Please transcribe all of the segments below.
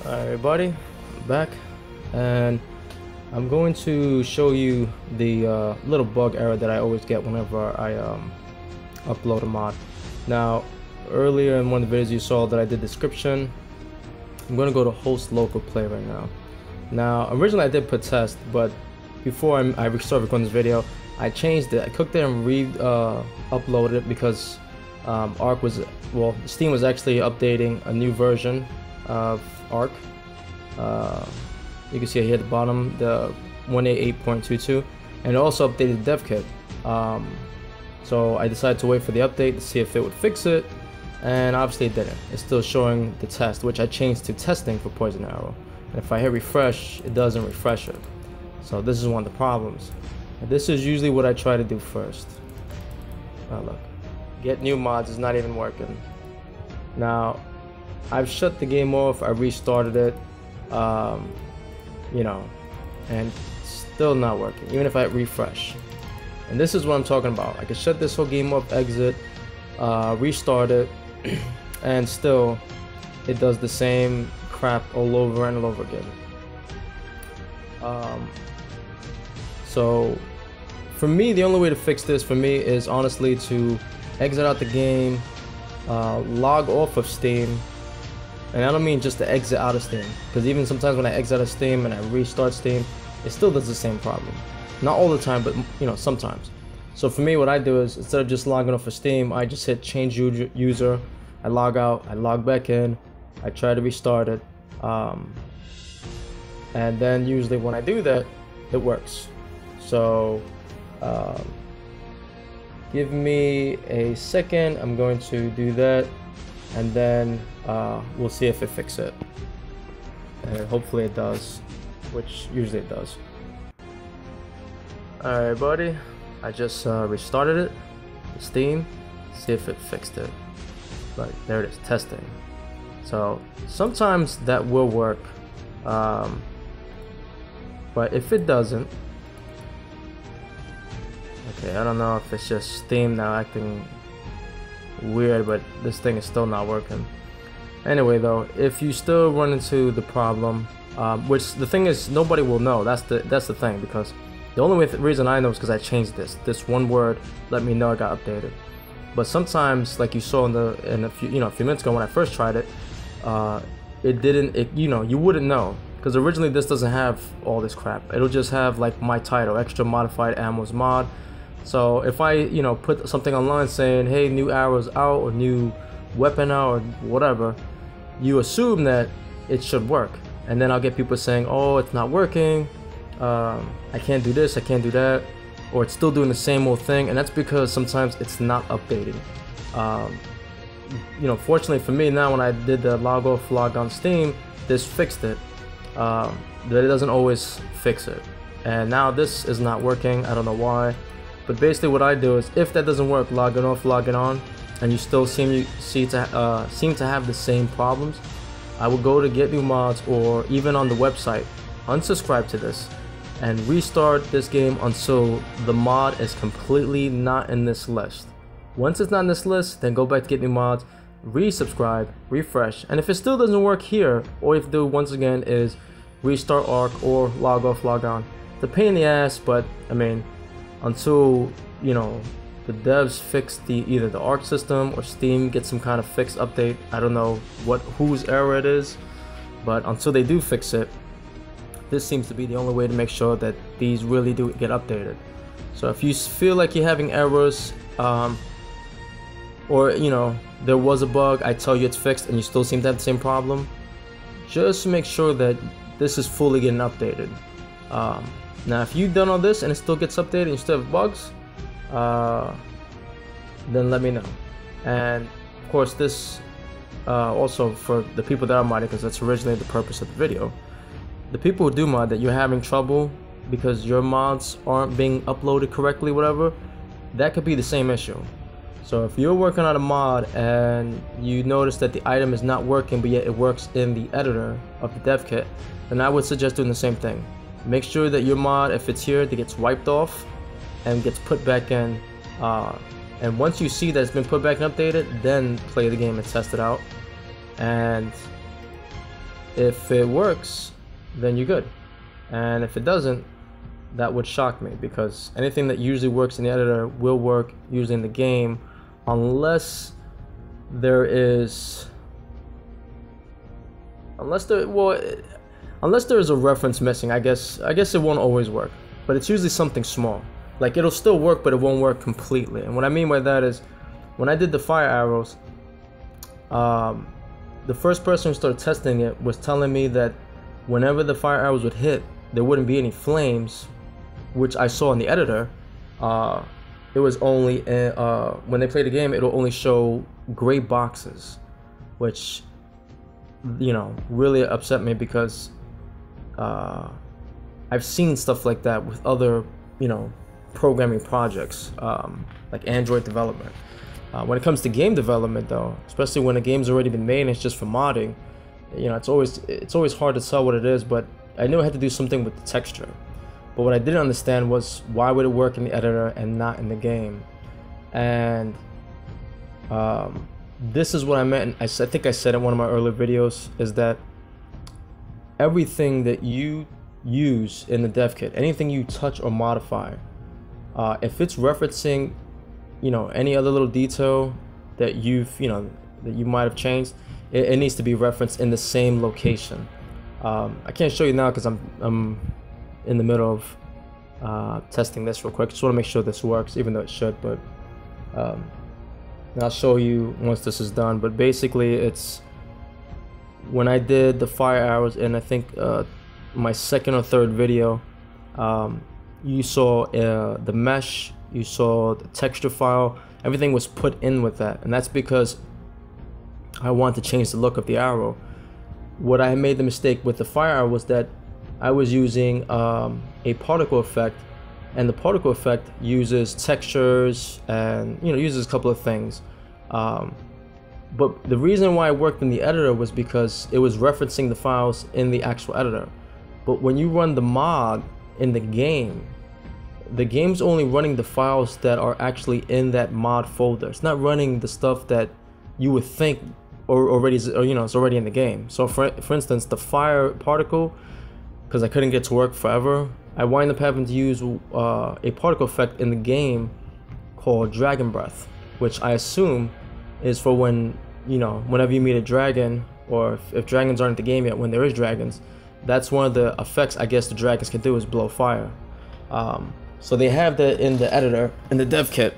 Alright everybody, I'm back and I'm going to show you the little bug error that I always get whenever I upload a mod. Now earlier in one of the videos you saw that I did description. I'm going to go to host local play right now. Now originally I did put test, but before I started recording this video I changed it. I cooked it and uploaded it because Steam was actually updating a new version of Ark. You can see here at the bottom the 188.22, and it also updated dev kit. So I decided to wait for the update to see if it would fix it, and obviously it didn't. It's still showing the test, which I changed to testing for Poison Arrow. And if I hit refresh, it doesn't refresh it. So this is one of the problems. And this is usually what I try to do first. Now look, get new mods is not even working. Now I've shut the game off, I restarted it, you know, and still not working, even if I refresh. And this is what I'm talking about. I can shut this whole game off, exit, restart it, and still it does the same crap all over and over again. So for me, the only way to fix this for me is honestly to exit out the game, log off of Steam. And I don't mean just to exit out of Steam, because even sometimes when I exit out of Steam and I restart Steam, it still does the same problem. Not all the time, but you know, sometimes. So for me, what I do is instead of just logging off of Steam, I just hit change user, I log out, I log back in, I try to restart it, and then usually when I do that, it works. So give me a second, I'm going to do that, and then we'll see if it fixes it, and hopefully it does, which usually it does. Alright buddy, I just restarted it, Steam, see if it fixed it. But there it is, testing. So sometimes that will work, but if it doesn't, okay, I don't know if it's just Steam now acting weird, but this thing is still not working. Anyway though, if you still run into the problem, which the thing is nobody will know, that's the thing, because the only reason I know is because I changed this one word let me know it got updated. But sometimes, like you saw in a few minutes ago when I first tried it, it didn't, you wouldn't know, because originally this doesn't have all this crap. It'll just have like my title, extra modified ammos mod. So if I put something online saying, hey, new arrows out or new weapon out or whatever, you assume that it should work, and then I'll get people saying, oh, it's not working, I can't do this, I can't do that, or it's still doing the same old thing, and that's because sometimes it's not updating. Fortunately for me now, when I did the log off log on Steam, this fixed it, but it doesn't always fix it, and now this is not working. I don't know why. But basically what I do is, if that doesn't work, logging off, logging on, and you still seem to have the same problems, I will go to get new mods, or even on the website, unsubscribe to this, and restart this game until the mod is completely not in this list. Once it's not in this list, then go back to get new mods, resubscribe, refresh, and if it still doesn't work here, all you have to do once again is restart Ark or log off, log on. It's a pain in the ass, but I mean, until the devs fix either the Ark system or Steam gets some kind of fix update, I don't know whose error it is, but until they do fix it, this seems to be the only way to make sure that these really do get updated. So if you feel like you're having errors, or there was a bug, I tell you it's fixed, and you still seem to have the same problem, just make sure that this is fully getting updated. Now if you've done all this and it still gets updated and you still have bugs, then let me know. And of course this also for the people that are modding, because that's originally the purpose of the video. The people who do mod that you're having trouble because your mods aren't being uploaded correctly, whatever, that could be the same issue. So if you're working on a mod and you notice that the item is not working but yet it works in the editor of the dev kit, then I would suggest doing the same thing. Make sure that your mod, if it's here, that gets wiped off and gets put back in, and once you see that it's been put back and updated, then play the game and test it out. And if it works, then you're good. And if it doesn't, that would shock me, because anything that usually works in the editor will work usually in the game, unless there is unless there is a reference missing. I guess it won't always work, but it's usually something small. Like, it'll still work, but it won't work completely. And what I mean by that is, when I did the fire arrows, the first person who started testing it was telling me that whenever the fire arrows would hit, there wouldn't be any flames, which I saw in the editor. It was only when they play the game, it'll only show gray boxes, which, you know, really upset me, because I've seen stuff like that with other, you know, programming projects, like Android development. When it comes to game development, though, especially when a game's already been made and it's just for modding, you know, it's always hard to tell what it is. But I knew I had to do something with the texture. But what I didn't understand was, why would it work in the editor and not in the game? And this is what I meant. I think I said in one of my earlier videos, is that everything that you use in the dev kit, anything you touch or modify, if it's referencing, you know, any other little detail that you might have changed, it needs to be referenced in the same location. I can't show you now because I'm in the middle of testing this real quick. Just want to make sure this works, even though it should. But and I'll show you once this is done. But basically, it's when I did the fire arrows in, I think, my second or third video, you saw the mesh, you saw the texture file, everything was put in with that. And that's because I want to change the look of the arrow. What I made the mistake with the fire arrow was that I was using a particle effect, and the particle effect uses textures and, you know, uses a couple of things. But the reason why it worked in the editor was because it was referencing the files in the actual editor. But when you run the mod in the game's only running the files that are actually in that mod folder. It's not running the stuff that you would think it's already in the game. So for instance, the fire particle, because I couldn't get to work forever, I wind up having to use a particle effect in the game called Dragon Breath, which I assume is for when, you know, whenever you meet a dragon, or if dragons aren't in the game yet, when there is dragons, that's one of the effects I guess the dragons can do, is blow fire. So they have that in the editor, in the dev kit.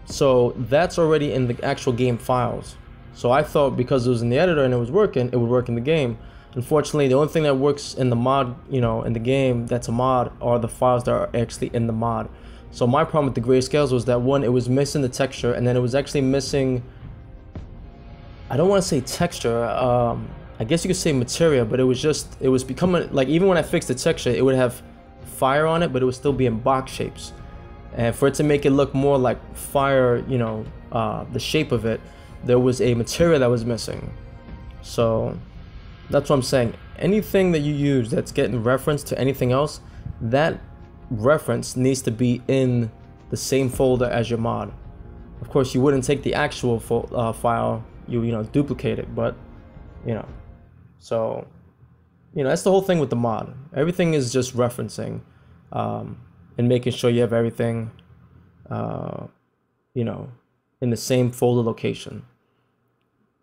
So that's already in the actual game files. So I thought because it was in the editor and it was working, it would work in the game. Unfortunately, the only thing that works in the mod, you know, in the game that's a mod, are the files that are actually in the mod. So my problem with the grayscales was that, one, it was missing the texture, and then it was actually missing, I don't want to say texture, I guess you could say materia, but it was becoming, like, even when I fixed the texture, it would have fire on it, but it would still be in box shapes. And for it to make it look more like fire, you know, the shape of it, there was a materia that was missing. So that's what I'm saying. Anything that you use that's getting referenced to anything else, that reference needs to be in the same folder as your mod. Of course, you wouldn't take the actual file, you know, duplicate it, but, you know. So, you know, that's the whole thing with the mod. Everything is just referencing, and making sure you have everything, you know, in the same folder location.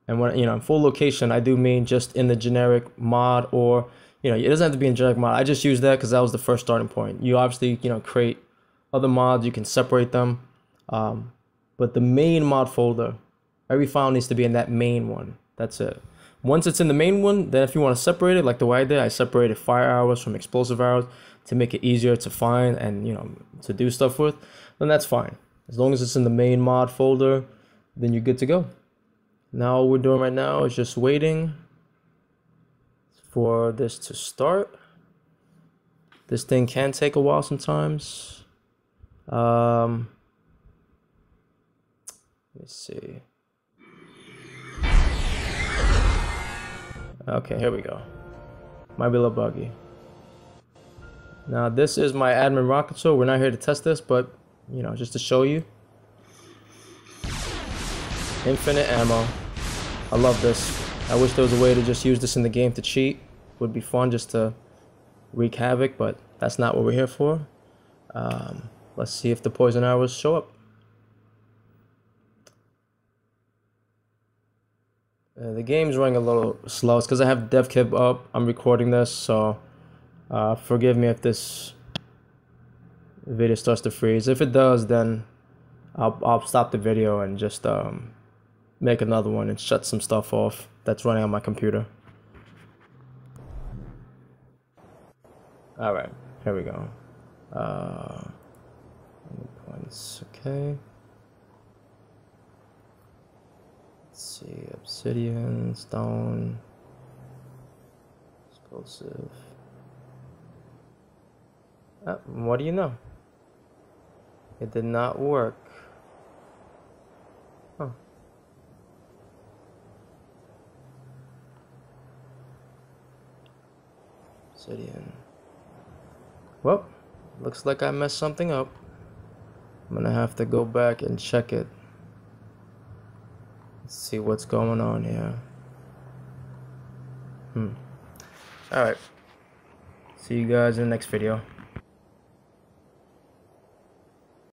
And when, you know, in full location, I do mean just in the generic mod, or, you know, it doesn't have to be in generic mod. I just use that because that was the first starting point. You obviously, you know, create other mods, you can separate them, but the main mod folder, every file needs to be in that main one. That's it. Once it's in the main one, then if you want to separate it, like the way I did, I separated fire arrows from explosive arrows to make it easier to find and, you know, to do stuff with, then that's fine. As long as it's in the main mod folder, then you're good to go. Now all we're doing right now is just waiting for this to start. This thing can take a while sometimes. Let me see. Okay, here we go. Might be a little buggy. Now this is my admin rocket tool. We're not here to test this, but, you know, just to show you. Infinite ammo. I love this. I wish there was a way to just use this in the game to cheat. Would be fun just to wreak havoc, but that's not what we're here for. Let's see if the poison arrows show up. The game's running a little slow. It's because I have DevKit up. I'm recording this, so forgive me if this video starts to freeze. If it does, then I'll stop the video and just make another one and shut some stuff off that's running on my computer. All right, here we go. Points, okay. Let's see, obsidian, stone, explosive. What do you know? It did not work. Huh. Obsidian. Well, looks like I messed something up. I'm gonna have to go back and check it. Let's see what's going on here. Alright. See you guys in the next video.